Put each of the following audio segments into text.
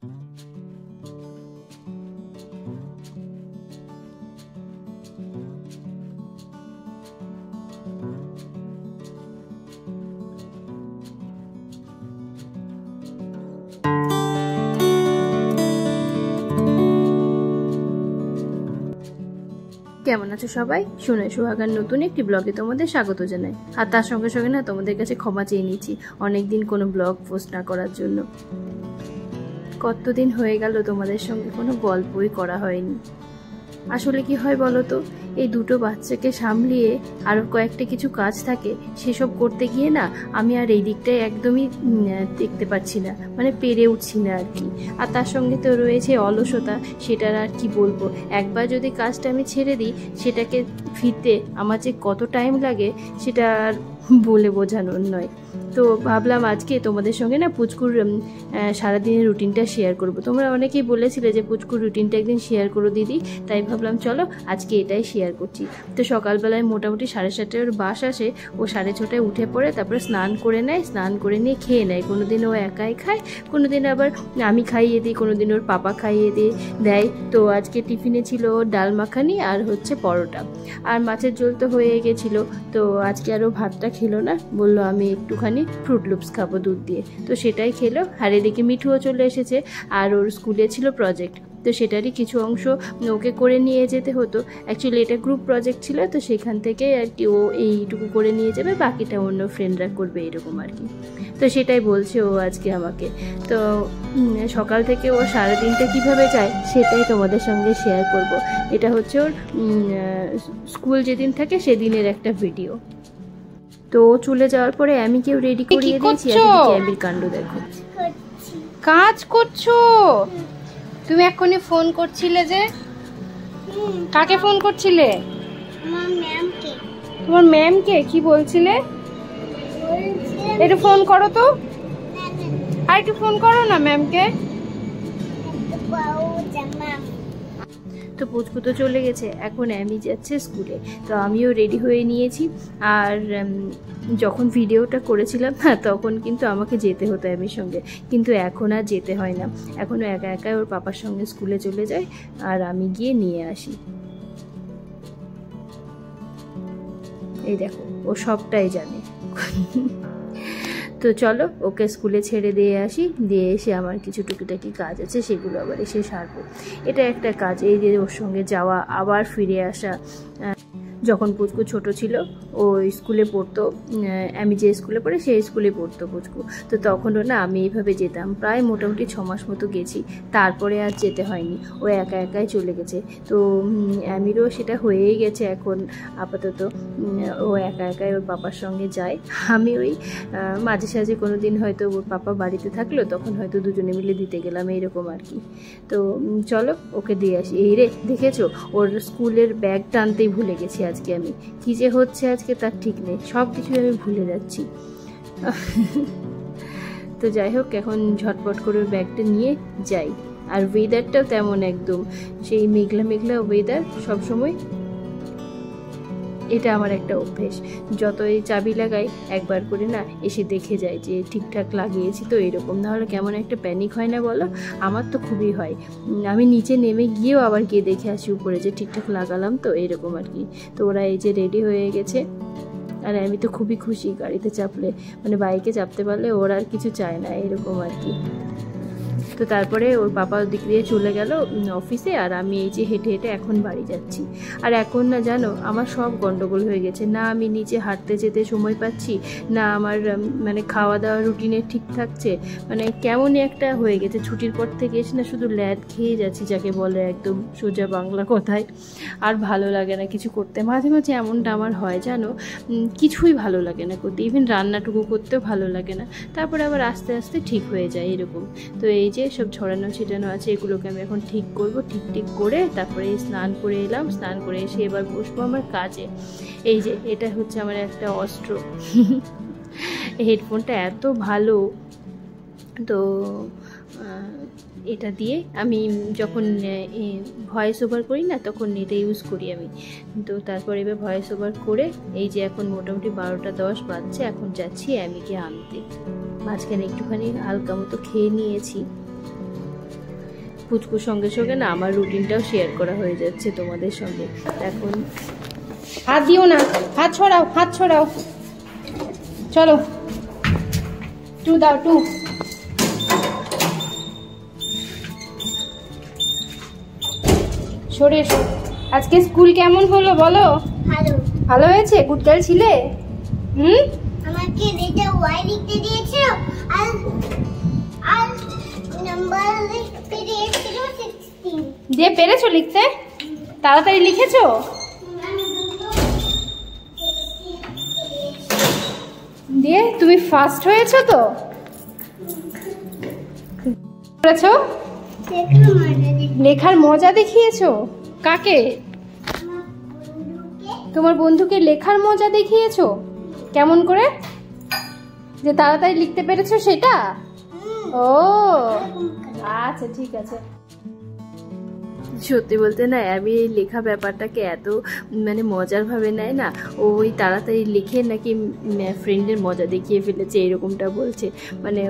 কেমন আছো সবাই? শুনে সুহাগার নতুন একটি ব্লগে তোমাদের স্বাগত জানাই। আর তার সঙ্গে সঙ্গে না তোমাদের কাছে ক্ষমা চেয়ে নিচ্ছি অনেকদিন কোনো ব্লগ পোস্ট না করার জন্য। কতদিন হয়ে গেল তোমাদের সঙ্গে কোনো গল্পই করা হয়নি। আসলে কি হয় বলো তো, এই দুটো বাচ্চাকে সামলিয়ে আরও কয়েকটা কিছু কাজ থাকে, সেসব করতে গিয়ে না আমি আর এই দিকটায় একদমই দেখতে পাচ্ছি না, মানে পেরে উঠছি না আর কি। আর তার সঙ্গে তো রয়েছে অলসতা, সেটার আর কি বলবো। একবার যদি কাজটা আমি ছেড়ে দিই, সেটাকে ফিরতে আমার যে কত টাইম লাগে সেটা আর বলে বোঝানোর নয়। তো ভাবলাম আজকে তোমাদের সঙ্গে না পুচকুর সারাদিনের রুটিনটা শেয়ার করব। তোমরা অনেকেই বলেছিলে যে পুচকুর রুটিনটা একদিন শেয়ার করো দিদি, তাই ভাবলাম চলো আজকে এটাই শেয়ার করছি। তো সকালবেলায় মোটামুটি 7:30টায় ওর বাস আসে, ও 6:30টায় উঠে পড়ে, তারপরে স্নান করে নেয়, স্নান করে নিয়ে খেয়ে নেয়। কোনো দিন ও একাই খায়, কোনো দিন আবার আমি খাইয়ে দিই, কোনো দিন ওর পাপা খাইয়ে দেয়। তো আজকে টিফিনে ছিল ডাল মাখানি আর হচ্ছে পরোটা, আর মাছের ঝোল তো হয়ে গেছিলো। তো আজকে আরও ভাতটা খেলো না, বললো আমি একটুখানি ফ্রুট লুপস খাবো দুধ দিয়ে, তো সেটাই খেলো। আর এদিকে মিঠুও চলে এসেছে, আর ওর স্কুলে ছিল প্রজেক্ট, তো সেটারই কিছু অংশ ওকে করে নিয়ে যেতে হতো। অ্যাকচুয়ালি এটা গ্রুপ প্রজেক্ট ছিল, তো সেখান থেকে আর কি ও এইটুকু করে নিয়ে যাবে, বাকিটা অন্য ফ্রেন্ডরা করবে এরকম আর কি। তো সেটাই বলছে ও আজকে আমাকে। তো সকাল থেকে ও সারাদিনটা কীভাবে যায় সেটাই তোমাদের সঙ্গে শেয়ার করব। এটা হচ্ছে ওর স্কুল যেদিন থাকে সেদিনের একটা ভিডিও। তো চলে যাওয়ার পরে আমি কেউ রেডি করিয়ে দিয়েছি, আর এদিকে কাণ্ড দেখো। কাজ করছো তুমি? এক্ষুনি ফোন করছিলে যে, কাকে ফোন করছিলে? তোমার ম্যামকে। কি বলছিলে? একটু ফোন করো তো, আর একটু ফোন করো না ম্যামকে। তো পুচকু তো চলে গেছে, এখন আমি যাচ্ছে স্কুলে। তো আমিও রেডি হয়ে নিয়েছি। আর যখন ভিডিওটা করেছিলাম না, তখন কিন্তু আমাকে যেতে হতো আমির সঙ্গে, কিন্তু এখন আর যেতে হয় না। এখনও একা একাই ওর পাপার সঙ্গে স্কুলে চলে যায়, আর আমি গিয়ে নিয়ে আসি। এই দেখো, ও সবটাই জানে। তো চলো ওকে স্কুলে ছেড়ে দিয়ে আসি, দিয়ে এসে আমার কিছু টুকিটাকি কাজ আছে, সেগুলো আবার এসে সারবো। এটা একটা কাজ, এই যে ওর সঙ্গে যাওয়া আবার ফিরে আসা। যখন পুচকু ছোট ছিল, ও স্কুলে পড়তো, আমি যে স্কুলে পড়ে সেই স্কুলে পড়তো পুচকু, তো তখনও না আমি এইভাবে যেতাম। প্রায় মোটামুটি 6 মাস মতো গেছি, তারপরে আর যেতে হয়নি, ও একা একাই চলে গেছে। তো আমিরও সেটা হয়েই গেছে এখন আপাতত। ও একা একাই ওর পাপার সঙ্গে যায়। আমি ওই মাঝে সাঝে কোনো দিন হয়তো ওর পাপা বাড়িতে থাকলো, তখন হয়তো দুজনে মিলে দিতে গেলাম, এইরকম আর কি। তো চলো ওকে দিয়ে আসি। এই রে, দেখেছো ওর স্কুলের ব্যাগ টানতেই ভুলে গেছি আজকে আমি। কী যে হচ্ছে আজকে তার ঠিক নেই, সব কিছুই আমি ভুলে যাচ্ছি। তো যাই হোক, এখন ঝটপট করে ব্যাগটা নিয়ে যাই। আর ওয়েদারটাও তেমন একদম সেই মেঘলা মেঘলা ওয়েদার সবসময়। এটা আমার একটা অভ্যেস, যতই চাবি লাগাই একবার করে না এসে দেখে যাই যে ঠিকঠাক লাগিয়েছি তো, এরকম। নাহলে কেমন একটা প্যানিক হয় না বলো? আমার তো খুবই হয়। আমি নিচে নেমে গিয়েও আবার গিয়ে দেখে আসি উপরে যে ঠিকঠাক লাগালাম তো, এরকম আর কি। তো ওরা এই যে রেডি হয়ে গেছে, আর আমি তো খুবই খুশি গাড়িতে চাপলে, মানে বাইকে চাপতে পারলে ওরা আর কিছু চায় না, এরকম আর কি। তো তারপরে ওর পাপা দিক দিয়ে চলে গেল অফিসে, আর আমি এই যে হেঁটে হেঁটে এখন বাড়ি যাচ্ছি। আর এখন না জানো, আমার সব গন্ডগোল হয়ে গেছে, না আমি নিচে হাঁটতে যেতে সময় পাচ্ছি, না আমার মানে খাওয়া দাওয়া রুটিনে ঠিক থাকছে, মানে কেমনই একটা হয়ে গেছে। ছুটির পর থেকে এসে না শুধু ল্যাদ খেয়ে যাচ্ছি, যাকে বলে একদম সোজা বাংলা কথায়। আর ভালো লাগে না কিছু করতে। মাঝে মাঝে এমনটা আমার হয় জানো, কিছুই ভালো লাগে না করতে, ইভেন রান্নাটুকু করতেও ভালো লাগে না। তারপরে আবার আস্তে আস্তে ঠিক হয়ে যায় এরকম। তো এই যে সব ছড়ানো ছিটানো আছে, এগুলোকে আমি এখন ঠিক করব। ঠিক করে তারপরে স্নান করে এলাম, স্নান করে এসে এবার বসবো আমার কাজে। এই যে এটা হচ্ছে আমার একটা অস্ত্র। হেডফোনটা এত ভালো, তো এটা দিয়ে আমি যখন ভয়েস ওভার করি না, তখন এটা ইউজ করি আমি। তো তারপর এবার ভয়েস ওভার করে এই যে এখন মোটামুটি 12:10 বাজছে, এখন যাচ্ছি অ্যামিকে আনতে। মাঝখানে একটুখানি হালকা মতো খেয়ে নিয়েছি। পুচকুর সঙ্গে সঙ্গে না আমার রুটিনটাও শেয়ার করা হয়ে যাচ্ছে তোমাদের সঙ্গে। এখন হাত দিও না, হাত ছড়াও, হাত ছড়াও। চলো, 2 দাও, 2। সরে এসো। আজকে স্কুল কেমন হলো বলো? ভালো। ভালো হয়েছে? গুড গার্ল ছিলে? আমাকে এটা ওয়াই লিখতে দিয়েছো আর নাম্বার লিখতে দিয়েছিল 16। দিয়ে পেরেছো লিখতে? তাড়াতাড়ি লিখেছো? দিয়ে তুমি ফার্স্ট হয়েছো তো? করেছো? লেখার মজা দেখিয়েছো? কাকে? তোমার বন্ধুকে লেখার মজা দেখিয়েছো? কেমন করে? যে তাড়াতাড়ি লিখতে পেরেছো সেটা? ও আচ্ছা, ঠিক আছে। সত্যি বলতে না, আমি এই লেখা ব্যাপারটাকে এত মানে মজার ভাবে নেয় না। ওই তাড়াতাড়ি লিখে নাকি ফ্রেন্ডের মজা দেখিয়ে ফেলেছে এরকমটা বলছে। মানে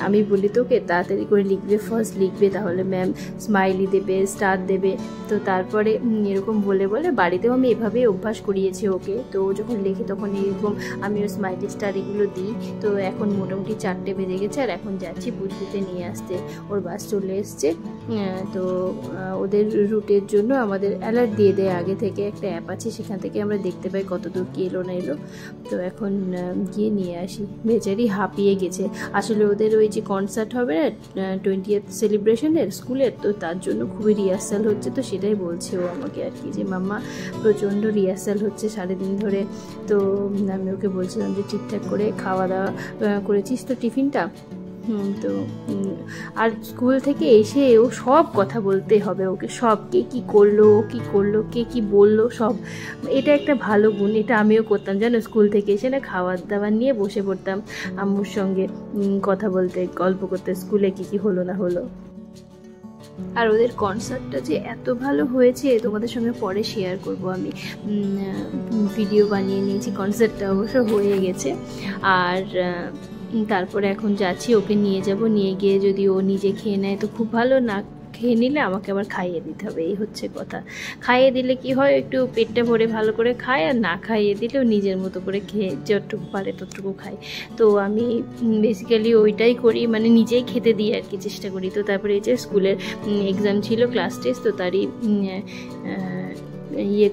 আমি বলি তোকে তাড়াতাড়ি করে লিখবে, ফার্স্ট লিখবে, তাহলে ম্যাম স্মাইলি দেবে, স্টার দেবে। তো তারপরে এরকম বলে বলে বাড়িতেও আমি এভাবেই অভ্যাস করিয়েছি ওকে। তো ও যখন লেখে তখন এরকম আমিও স্মাইলি স্টার এগুলো দিই। তো এখন মোটামুটি 4টে বেজে গেছে আর এখন যাচ্ছি পুচকুকে নিয়ে আসতে। ওর বাস চলে এসছে। তো ওদের রুটের জন্য আমাদের অ্যালার্ট দিয়ে দেয় আগে থেকে, একটা অ্যাপ আছে, সেখান থেকে আমরা দেখতে পাই কত দূর কি এলো না এলো। তো এখন গিয়ে নিয়ে আসি। বেচারি হাঁপিয়ে গেছে। আসলে ওদের ওই যে কনসার্ট হবে না 20th সেলিব্রেশনের স্কুলের, তো তার জন্য খুবই রিহার্সাল হচ্ছে। তো সেটাই বলছে ও আমাকে আর কি, যে মাম্মা প্রচণ্ড রিহার্সাল হচ্ছে 3.5 দিন ধরে। তো আমি ওকে বলছিলাম যে ঠিকঠাক করে খাওয়া দাওয়া করেছিস তো টিফিনটা? তো আর স্কুল থেকে এসে ও সব কথা বলতে হবে ওকে, সব কে কী করলো, ও কী করলো, কে কী বললো, সব। এটা একটা ভালো গুণ, এটা আমিও করতাম জানো। স্কুল থেকে এসে না খাবার দাবার নিয়ে বসে পড়তাম আম্মুর সঙ্গে কথা বলতে, গল্প করতে, স্কুলে কী কী হলো না হলো। আর ওদের কনসার্টটা যে এত ভালো হয়েছে তোমাদের সঙ্গে পরে শেয়ার করব। আমি ভিডিও বানিয়ে নিয়েছি, কনসার্টটা অবশ্য হয়ে গেছে। আর তারপরে এখন যাচ্ছি, ওকে নিয়ে যাব। নিয়ে গিয়ে যদি ও নিজে খেয়ে নেয় তো খুব ভালো, না খেয়ে নিলে আমাকে আবার খাইয়ে দিতে হবে, এই হচ্ছে কথা। খাইয়ে দিলে কি হয়, একটু পেটটা ভরে ভালো করে খায়, আর না খাইয়ে দিলেও নিজের মতো করে খেয়ে যতটুকু পারে ততটুকু খায়। তো আমি বেসিক্যালি ওইটাই করি, মানে নিজেই খেতে দিই আর কি, চেষ্টা করি। তো তারপরে এই যে স্কুলের এক্সাম ছিল, ক্লাস টেস্ট, তো তারই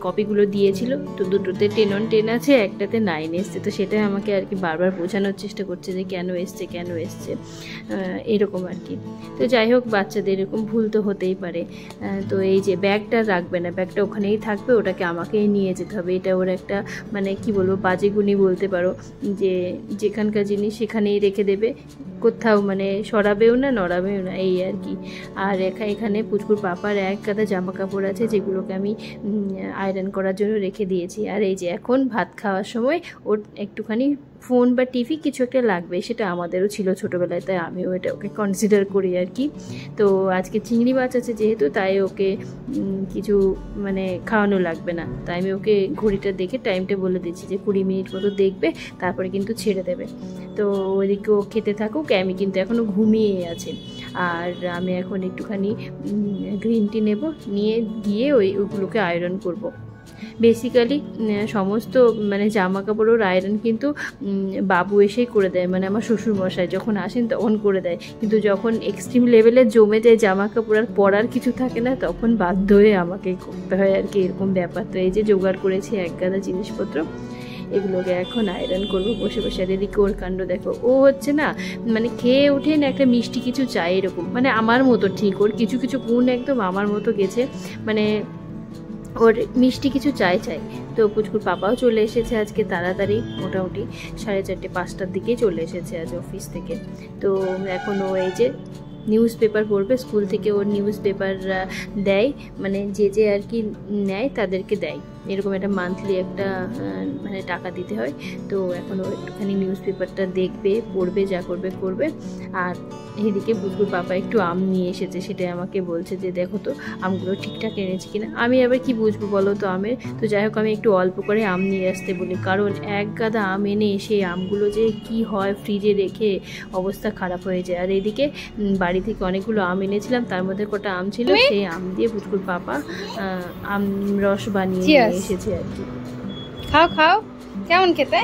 কপিগুলো দিয়েছিল। তো দুটোতে 10 on 10 আছে, একটাতে 9 এসছে। তো সেটাই আমাকে আর কি বারবার বোঝানোর চেষ্টা করছে যে কেন এসছে এরকম আর কি। তো যাই হোক, বাচ্চাদের এরকম ভুল তো হতেই পারে। তো এই যে ব্যাগটা রাখবে না, ব্যাগটা ওখানেই থাকবে, ওটাকে আমাকেই নিয়ে যেতে হবে। এটা ওর একটা মানে কি বলবো, বাজে গুণই বলতে পারো, যে যেখানকার জিনিস সেখানেই রেখে দেবে, কোথাও মানে সরাবেও না নড়াবেও না, এই আর কি। আর এখানে পুচকুর পাপার এক গাদা জামা কাপড় আছে, যেগুলোকে আমি আয়রন করার জন্য রেখে দিয়েছি। আর এই যে এখন ভাত খাওয়ার সময় ওর একটুখানি ফোন বা টিভি কিছু একটা লাগবে, সেটা আমাদেরও ছিল ছোটোবেলায়, তাই আমিও এটা ওকে কনসিডার করি আর কি। তো আজকে চিংড়ি মাছ আছে যেহেতু, তাই ওকে কিছু মানে খাওয়ানো লাগবে না। তাই আমি ওকে ঘড়িটা দেখে টাইমটা বলে দিচ্ছি যে 20 মিনিট মতো দেখবে, তারপরে কিন্তু ছেড়ে দেবে। তো ওইদিকে ও খেতে থাকুক, আমি কিন্তু এখনও ঘুমিয়ে আছে। আর আমি এখন একটুখানি গ্রিন টি নেব, নিয়ে গিয়ে ওইগুলোকে আয়রন করব। বেসিক্যালি সমস্ত মানে জামা কাপড়ের আয়রন কিন্তু বাবু এসেই করে দেয়, মানে আমার শ্বশুরমশাই যখন আসেন তখন করে দেয়। কিন্তু যখন এক্সট্রিম লেভেলে জমে যায় জামা কাপড় আর পরার কিছু থাকে না, তখন বাধ্য হয়ে আমাকেই করতে হয় আর কি, এরকম ব্যাপার। তো এই যে জোগাড় করেছি এক গাদা জিনিসপত্র, এগুলোকে এখন আয়রন করবো বসে বসে। আর এদিকে ওর কাণ্ড দেখো, ও হচ্ছে না মানে খেয়ে উঠে না একটা মিষ্টি কিছু চাই এরকম, মানে আমার মতো ঠিক, ওর কিছু কিছু গুণ একদম আমার মতো গেছে, মানে ওর মিষ্টি কিছু চাই। তো পুচকুর পাপাও চলে এসেছে আজকে তাড়াতাড়ি, মোটামুটি 4:30 5টার দিকেই চলে এসেছে আজ অফিস থেকে। তো এখন ও এই যে নিউজ পেপার পড়বে, স্কুল থেকে ওর নিউজ পেপার দেয়, মানে যে আর কি নেয় তাদেরকে দেয়। এরকম একটা মান্থলি একটা মানে টাকা দিতে হয়। তো এখন ও একটুখানি নিউজ পেপারটা দেখবে, পড়বে, যা করবে করবে। আর এদিকে পুচকুর পাপা একটু আম নিয়ে এসেছে, সেটাই আমাকে বলছে যে দেখো তো আমগুলো ঠিকঠাক এনেছে কিনা। আমি আবার কি বুঝবো বলো তো আমের। তো যাই হোক আমি একটু অল্প করে আম নিয়ে আসতে বলি, কারণ এক গাদা আম এনে সেই আমগুলো যে কি হয় ফ্রিজে রেখে অবস্থা খারাপ হয়ে যায়। আর এদিকে বাড়ি থেকে অনেকগুলো আম এনেছিলাম, তার মধ্যে কটা আম ছিল, সেই আম দিয়ে পুচকুর পাপা আম রস বানিয়ে নিয়ে এসেছে আর কি। খাও খাও, কেমন খেতে?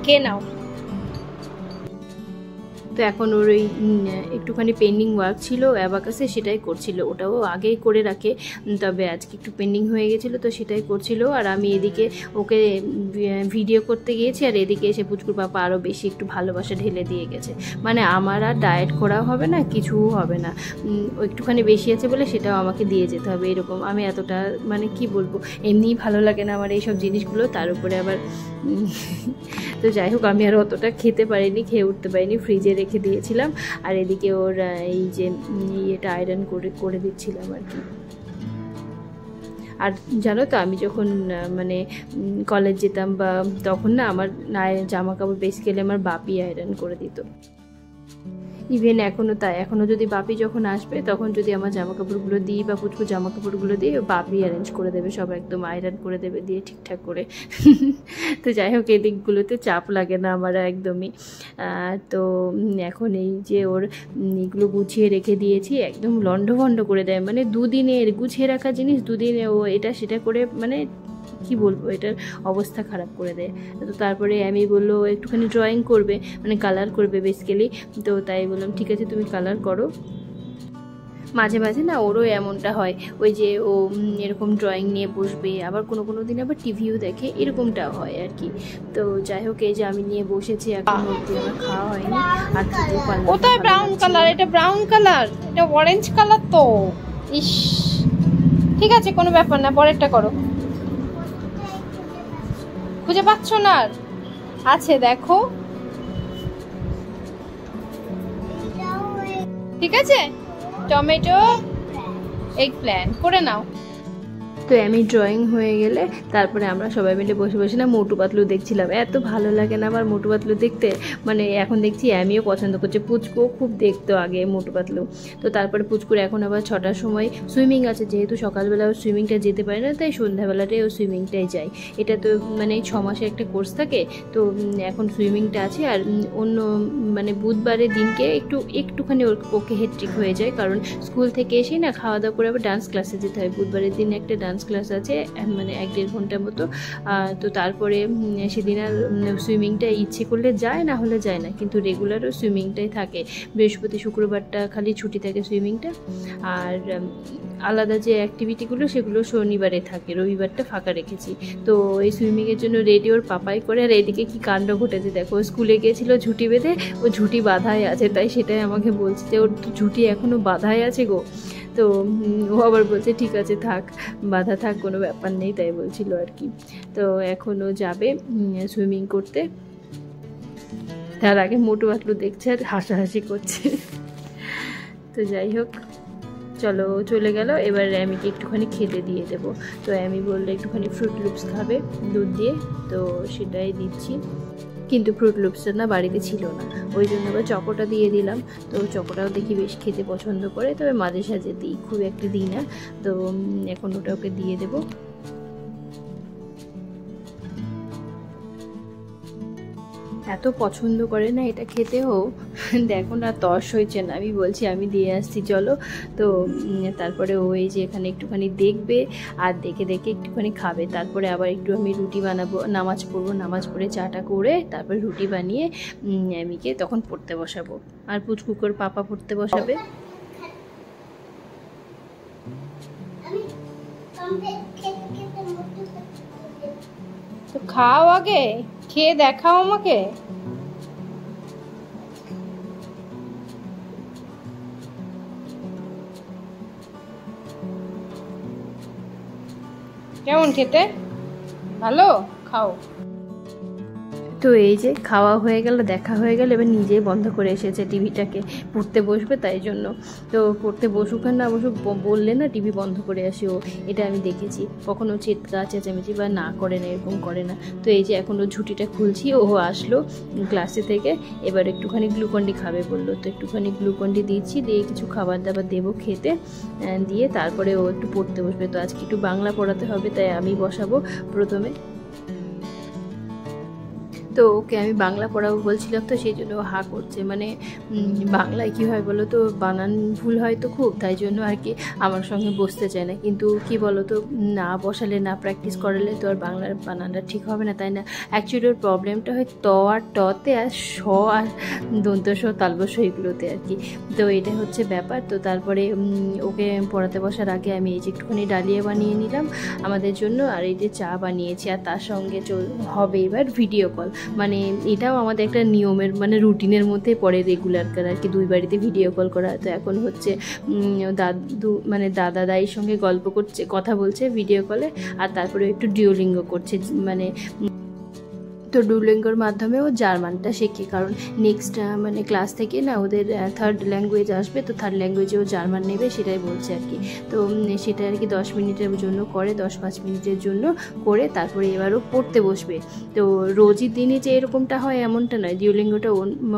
কে নাও। তো এখন ওর ওই একটুখানি পেন্ডিং ওয়ার্ক ছিল অ্যাবাকাসে, সেটাই করছিল। ওটাও আগেই করে রাখে, তবে আজকে একটু পেন্ডিং হয়ে গেছিলো, তো সেটাই করছিল। আর আমি এদিকে ওকে ভিডিও করতে গিয়েছি, আর এদিকে এসে পুচকুর পাপা আরও বেশি একটু ভালোবাসা ঢেলে দিয়ে গেছে। মানে আমার আর ডায়েট করাও হবে না, কিছুও হবে না, একটুখানি বেশি আছে বলে সেটাও আমাকে দিয়ে যেতে হবে, এরকম। আমি এতটা মানে কি বলবো, এমনিই ভালো লাগে না আমার এইসব জিনিসগুলো, তার উপরে আবার তো যাই হোক আমি আর অতটা খেতে পারিনি, খেয়ে উঠতে পারিনি, ফ্রিজে রেখে দিয়েছিলাম। আর এদিকে ওর এই যে ইয়েটা আয়রন করে দিচ্ছিলাম আর কি। আর জানো তো আমি যখন মানে কলেজ যেতাম বা তখন না আমার জামা কাপড় বেসিক্যালি আমার বাপি আয়রন করে দিত। ইভেন এখনও তাই, এখনও যদি বাপি যখন আসবে তখন যদি আমার জামা কাপড়গুলো দিই বা পুচকু জামা কাপড়গুলো দিই, বাপি অ্যারেঞ্জ করে দেবে, সব একদম আয়রন করে দেবে দিয়ে ঠিকঠাক করে। তো যাই হোক এই দিকগুলোতে চাপ লাগে না আমার একদমই। তো এখন এই যে ওর এগুলো গুছিয়ে রেখে দিয়েছি, একদম লন্ডভন্ড করে দেয়, মানে দুদিনের গুছিয়ে রাখা জিনিস দুদিনে ও এটা সেটা করে, মানে কি বলবো, এটার অবস্থা খারাপ করে দেয়। তো তারপরে আমি বললো একটুখানি ড্রয়িং করবে, মানে কালার করবে বেসিক্যালি। তো তাই বললাম ঠিক আছে তুমি কালার করো। মাঝে মাঝে না ওরও এমনটা হয়, ওই যে ও এরকম ড্রয়িং নিয়ে বসবে, আবার কোনো দিন আবার টিভিও দেখে, এরকমটাও হয় আর কি। তো যাই হোক এই যে আমি নিয়ে বসেছি, এখন অবধি আমার খাওয়া হয়নি। আর খেতেও পারলাম না। ওটা ব্রাউন কালার, এটা ব্রাউন কালার, এটা অরেঞ্জ কালার তো। ইস, ঠিক আছে কোনো ব্যাপার না, পরেরটা করো। খুঁজে পাচ্ছ না? আছে দেখো, ঠিক আছে, টমেটো এগ প্ল্যান্ট করে নাও। তো আমি ড্রয়িং হয়ে গেলে তারপরে আমরা সবাই মিলে বসে বসে না মোটু পাতলু দেখছিলাম। এত ভালো লাগে না আমার মোটু পাতলু দেখতে, মানে এখন দেখছি আমিও পছন্দ করছি, পুচকুও খুব দেখতো আগে মোটু পাতলু। তো তারপরে পুচকুর এখন আবার 6টার সময় সুইমিং আছে, যেহেতু সকালবেলা ও সুইমিংটা যেতে পারে না, তাই সন্ধ্যাবেলাটাই ও সুইমিংটাই যায়। এটা তো মানে 6 মাসের একটা কোর্স থাকে, তো এখন সুইমিংটা আছে। আর অন্য মানে বুধবারের দিনকে একটুখানি ওকে হেট্রিক হয়ে যায়, কারণ স্কুল থেকে এসেই না খাওয়া দাওয়া করে আবার ডান্স ক্লাসে যেতে হয়। বুধবারের দিন একটা ডান্স ক্লাস আছে, মানে 1-1.5 ঘন্টার মতো। তো তারপরে সেদিন আর সুইমিংটা ইচ্ছে করলে যায়, না হলে যায় না, কিন্তু রেগুলারও সুইমিংটাই থাকে। বৃহস্পতি শুক্রবারটা খালি ছুটি থাকে সুইমিংটা, আর আলাদা যে অ্যাক্টিভিটিগুলো সেগুলো শনিবারে থাকে, রবিবারটা ফাঁকা রেখেছি। তো এই সুইমিংয়ের জন্য রেডি ওর পাপাই করে। আর এদিকে কি কাণ্ড ঘটেছে দেখো, স্কুলে গিয়েছিল ঝুঁটি বেঁধে, ও ঝুঁটি বাঁধাই আছে, তাই সেটাই আমাকে বলছে যে ওর ঝুঁটি এখনও বাঁধাই আছে গো। তো ও আবার বলছে ঠিক আছে থাক, বাধা থাক, কোনো ব্যাপার নেই, তাই বলছিল আর কি। তো এখনও যাবে সুইমিং করতে, তার আগে মোটু পাতলু দেখছে আর হাসাহাসি করছে। তো যাই হোক চলো চলে গেল। এবার অ্যামিকে একটুখানি খেতে দিয়ে দেবো। তো অ্যামি বললো একটুখানি ফ্রুট লুপস খাবে দুধ দিয়ে, তো সেটাই দিচ্ছি। কিন্তু ফ্রুট লুপসটা না বাড়িতে ছিল না, ওই জন্য আবার চকোটা দিয়ে দিলাম। তো চকোটাও দেখি বেশ খেতে পছন্দ করে, তবে মাঝে সাঝে দিই, খুব একটা দিই না। তো এখন ওটা ওকে দিয়ে দেবো। এত পছন্দ করে না এটা খেতেও, দেখো না তর্স হয়েছে না, আমি বলছি আমি দিয়ে আসছি চলো। তো তারপরে ওই যে এখানে একটুখানি দেখবে, আর দেখে দেখে একটুখানি খাবে। তারপরে আবার একটু আমি রুটি বানাবো, নামাজ পড়বো, নামাজ পড়ে চাটা করে তারপরে রুটি বানিয়ে আমিকে তখন পড়তে বসাবো, আর পুচকুকর পাপা পড়তে বসাবে। তো খাও আগে, খেয়ে দেখাও আমাকে। কেমন খেতে? ভালো, খাও। তো এই যে খাওয়া হয়ে গেল, দেখা হয়ে গেল, এবার নিজেই বন্ধ করে এসেছে টিভিটাকে, পড়তে বসবে তাই জন্য। তো পড়তে বসুক আর না বসুক, বললে না টিভি বন্ধ করে আসে ও, এটা আমি দেখেছি। কখনো চিৎকার চেঁচামেচি বা না করে না, এরকম করে না। তো এই যে এখন ও ঝুঁটিটা খুলছি, ও আসলো ক্লাসে থেকে, এবার একটুখানি গ্লুকন্ডি খাবে বললো, তো একটুখানি গ্লুকন্ডি দিচ্ছি, দিয়ে কিছু খাবার দাবার দেবো খেতে, দিয়ে তারপরে ও একটু পড়তে বসবে। তো আজকে একটু বাংলা পড়াতে হবে, তাই আমি বসাবো প্রথমে। তো ওকে আমি বাংলা পড়াবো বলছিলাম, তো সেই জন্য হা করছে। মানে বাংলায় কী হয় বলো তো, বানান ভুল হয় তো খুব, তাই জন্য আর কি আমার সঙ্গে বসতে চায় না। কিন্তু কি বলো তো, না বসালে, না প্র্যাকটিস করালে তো আর বাংলার বানানটা ঠিক হবে না, তাই না? অ্যাকচুয়ালি ওর প্রবলেমটা হয় ত আর টতে, আর স আর দন্তস তালবস এগুলোতে আর কি। তো এটা হচ্ছে ব্যাপার। তো তারপরে ওকে পড়াতে বসার আগে আমি এই যে একটুখানি ডালিয়া বানিয়ে নিলাম আমাদের জন্য, আর এই যে চা বানিয়েছি, আর তার সঙ্গে হবে এবার ভিডিও কল। মানে এটাও আমাদের একটা নিয়মের, মানে রুটিনের মধ্যে পড়ে রেগুলার আর কি, 2 বাড়িতে ভিডিও কল করা। তো এখন হচ্ছে দাদু, মানে দাদা দাইয়ের সঙ্গে গল্প করছে, কথা বলছে ভিডিও কলে, আর তারপরে একটু ডিওলিঙ্গো করছে। মানে তো ডুওলিঙ্গোর মাধ্যমে ও জার্মানটা শেখে, কারণ নেক্সট মানে ক্লাস থেকে না ওদের 3rd ল্যাঙ্গুয়েজ আসবে, তো 3rd ল্যাঙ্গুয়েজে ও জার্মান নেবে, সেটাই বলছে আর কি। তো সেটা আর কি 10 মিনিটের জন্য করে, 10-5 মিনিটের জন্য করে, তারপরে এবারও পড়তে বসবে। তো রোজই দিনই যে এরকমটা হয় এমনটা নয়, ডিওলিঙ্গোটা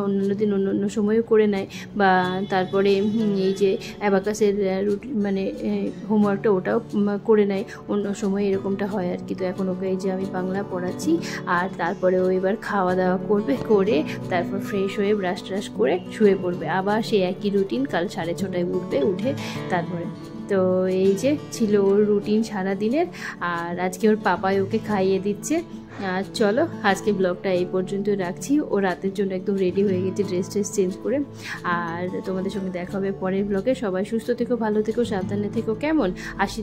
অন্য দিন অন্য সময়ও করে নেয়, বা তারপরে এই যে অ্যাবাকাসের মানে হোমওয়ার্কটা ওটাও করে নেয় অন্য সময়, এরকমটা হয় আর কি। তো এখন ওকে এই যে আমি বাংলা পড়াচ্ছি, আর তারপরে ও এবার খাওয়া দাওয়া করবে, করে তারপর ফ্রেশ হয়ে ব্রাশ ট্রাশ করে শুয়ে পড়বে। আবার সেই একই রুটিন, কাল 6:30টায় উঠবে, উঠে তারপরে। তো এই যে ছিল ওর রুটিন সারাদিনের, আর আজকে ওর পাপাই ওকে খাইয়ে দিচ্ছে। আর চলো আজকে ব্লগটা এই পর্যন্ত রাখছি। ও রাতের জন্য একদম রেডি হয়ে গেছে, ড্রেস চেঞ্জ করে। আর তোমাদের সঙ্গে দেখা হবে পরের ব্লগে। সবাই সুস্থ থেকো, ভালো থেকো, সাবধানে থেকো, কেমন? আসি।